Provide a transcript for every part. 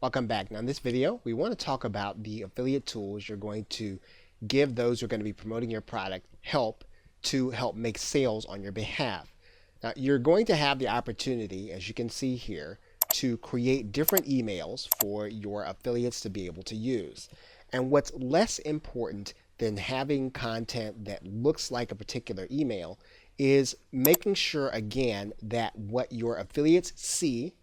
Welcome back. Now in this video, we want to talk about the affiliate tools you're going to give those who are going to be promoting your product to help make sales on your behalf. Now you're going to have the opportunity, as you can see here, to create different emails for your affiliates to be able to use. And what's less important than having content that looks like a particular email is making sure, again, that what your affiliates see,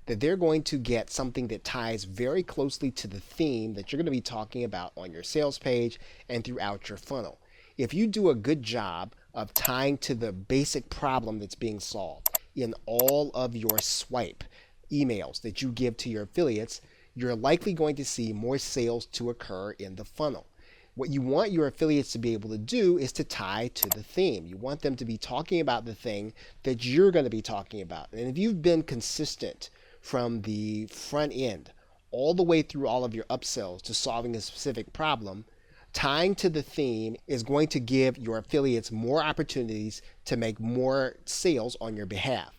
that they're going to get something that ties very closely to the theme that you're going to be talking about on your sales page and throughout your funnel. If you do a good job of tying to the basic problem that's being solved in all of your swipe emails that you give to your affiliates, you're likely going to see more sales to occur in the funnel. What you want your affiliates to be able to do is to tie to the theme. You want them to be talking about the thing that you're going to be talking about. And if you've been consistent from the front end all the way through all of your upsells to solving a specific problem, tying to the theme is going to give your affiliates more opportunities to make more sales on your behalf.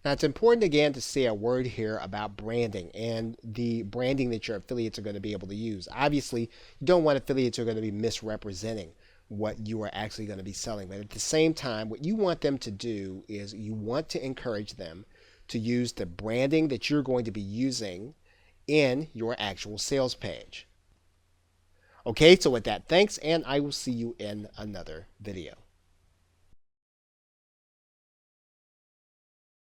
Now, it's important again to say a word here about branding and the branding that your affiliates are going to be able to use. Obviously, you don't want affiliates who are going to be misrepresenting what you are actually going to be selling. But at the same time, what you want them to do is you want to encourage them to use the branding that you're going to be using in your actual sales page. Okay, so with that, thanks, and I will see you in another video.